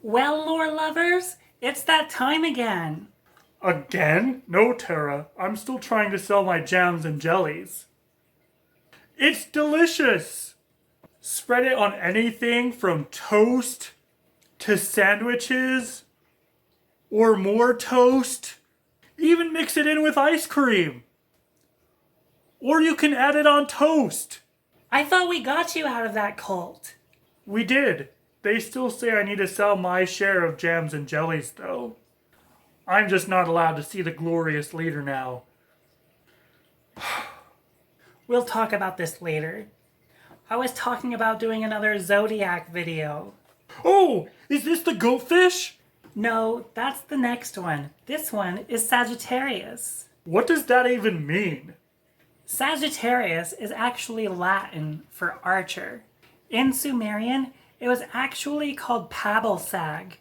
Well, lore lovers, it's that time again. Again? No, Tara. I'm still trying to sell my jams and jellies. It's delicious! Spread it on anything from toast to sandwiches or more toast. Even mix it in with ice cream. Or you can add it on toast. I thought we got you out of that cult. We did. They still say I need to sell my share of jams and jellies, though. I'm just not allowed to see the glorious leader now. We'll talk about this later. I was talking about doing another Zodiac video. Oh, is this the goatfish? No, that's the next one. This one is Sagittarius. What does that even mean? Sagittarius is actually Latin for archer. In Sumerian, it was actually called Pabelsag,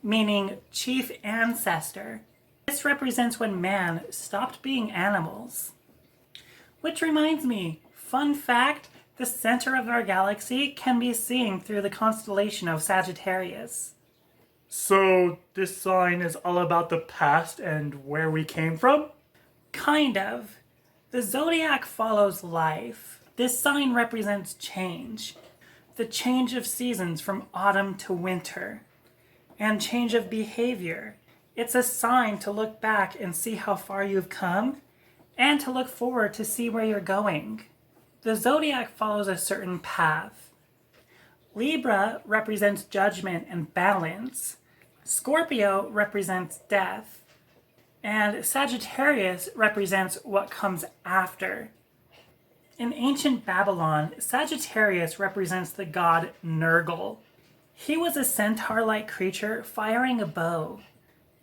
meaning chief ancestor. This represents when man stopped being animals. Which reminds me, fun fact, the center of our galaxy can be seen through the constellation of Sagittarius. So, this sign is all about the past and where we came from? Kind of. The zodiac follows life. This sign represents change. The change of seasons from autumn to winter. And change of behavior. It's a sign to look back and see how far you've come, and to look forward to see where you're going. The zodiac follows a certain path. Libra represents judgment and balance. Scorpio represents death. And Sagittarius represents what comes after. In ancient Babylon, Sagittarius represents the god Nergal. He was a centaur-like creature firing a bow.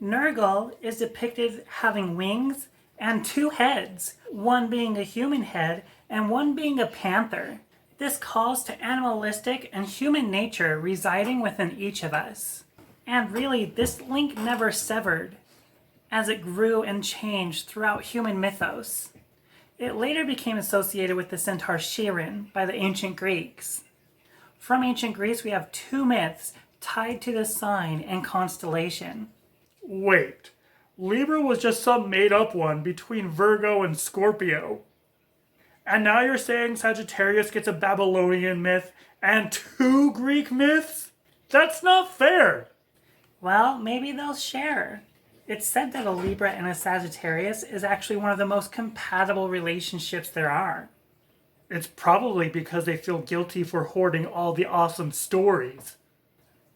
Nergal is depicted having wings and two heads, one being a human head and one being a panther. This calls to animalistic and human nature residing within each of us. And really, this link never severed, as it grew and changed throughout human mythos. It later became associated with the centaur Chiron by the ancient Greeks. From ancient Greece, we have two myths tied to the sign and constellation. Wait, Libra was just some made-up one between Virgo and Scorpio. And now you're saying Sagittarius gets a Babylonian myth and two Greek myths? That's not fair! Well, maybe they'll share. It's said that a Libra and a Sagittarius is actually one of the most compatible relationships there are. It's probably because they feel guilty for hoarding all the awesome stories.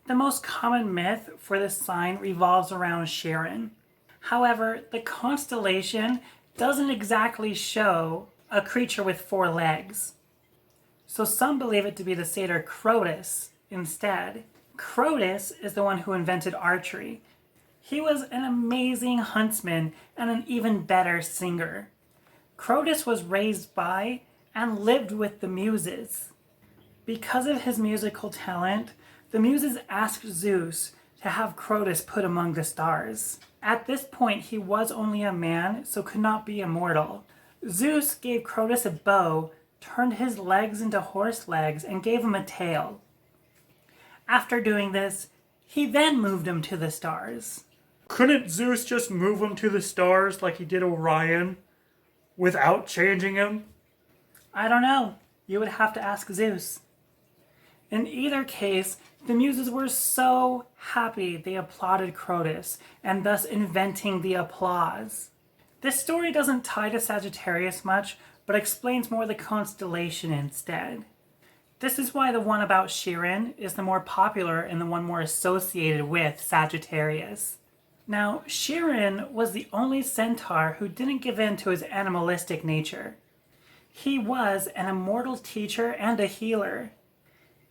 The most common myth for this sign revolves around Chiron. However, the constellation doesn't exactly show a creature with four legs. So some believe it to be the satyr Crotus instead. Crotus is the one who invented archery. He was an amazing huntsman and an even better singer. Crotus was raised by and lived with the Muses. Because of his musical talent, the Muses asked Zeus to have Crotus put among the stars. At this point, he was only a man, so could not be immortal. Zeus gave Crotus a bow, turned his legs into horse legs, and gave him a tail. After doing this, he then moved him to the stars. Couldn't Zeus just move him to the stars like he did Orion without changing him? I don't know. You would have to ask Zeus. In either case, the Muses were so happy they applauded Crotus, and thus inventing the applause. This story doesn't tie to Sagittarius much, but explains more the constellation instead. This is why the one about Chiron is the more popular and the one more associated with Sagittarius. Now, Chiron was the only centaur who didn't give in to his animalistic nature. He was an immortal teacher and a healer.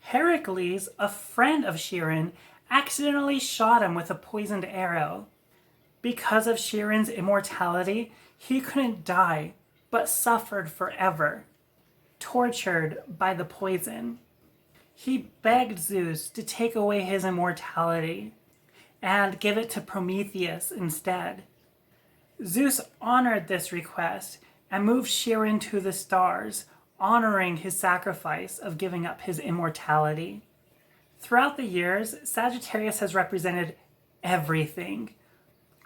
Heracles, a friend of Chiron, accidentally shot him with a poisoned arrow. Because of Chiron's immortality, he couldn't die, but suffered forever, tortured by the poison. He begged Zeus to take away his immortality and give it to Prometheus instead. Zeus honored this request and moved Chiron to the stars, honoring his sacrifice of giving up his immortality. Throughout the years, Sagittarius has represented everything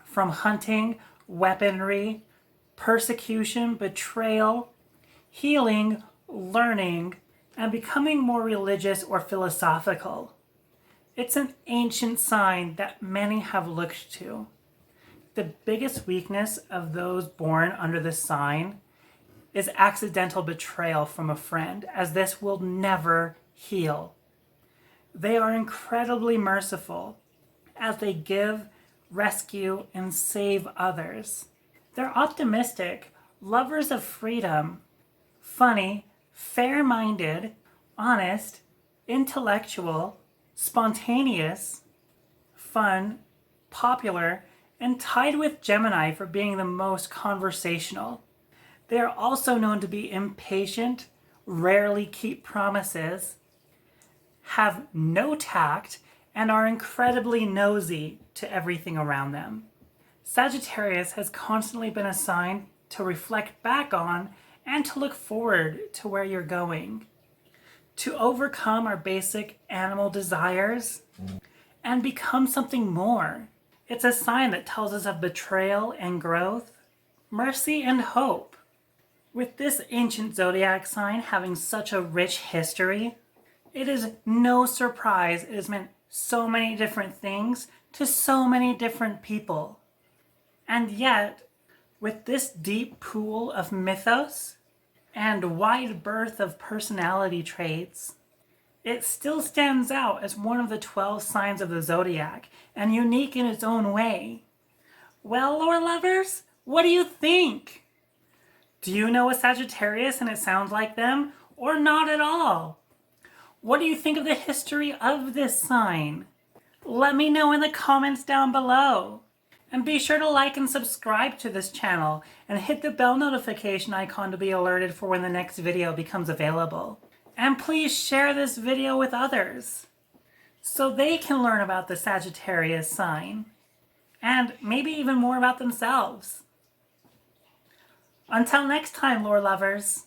from hunting, weaponry, persecution, betrayal, healing, learning, and becoming more religious or philosophical. It's an ancient sign that many have looked to. The biggest weakness of those born under this sign is accidental betrayal from a friend, as this will never heal. They are incredibly merciful as they give, rescue, and save others. They're optimistic, lovers of freedom, funny, fair-minded, honest, intellectual, spontaneous, fun, popular, and tied with Gemini for being the most conversational. They are also known to be impatient, rarely keep promises, have no tact, and are incredibly nosy to everything around them. Sagittarius has constantly been a sign to reflect back on and to look forward to where you're going, to overcome our basic animal desires and become something more. It's a sign that tells us of betrayal and growth, mercy and hope. With this ancient zodiac sign having such a rich history, it is no surprise it has meant so many different things to so many different people. And yet, with this deep pool of mythos and wide berth of personality traits, it still stands out as one of the 12 signs of the zodiac and unique in its own way. Well, lore lovers, what do you think? Do you know a Sagittarius and it sounds like them, or not at all? What do you think of the history of this sign? Let me know in the comments down below. And be sure to like and subscribe to this channel and hit the bell notification icon to be alerted for when the next video becomes available. And please share this video with others so they can learn about the Sagittarius sign and maybe even more about themselves. Until next time, lore lovers.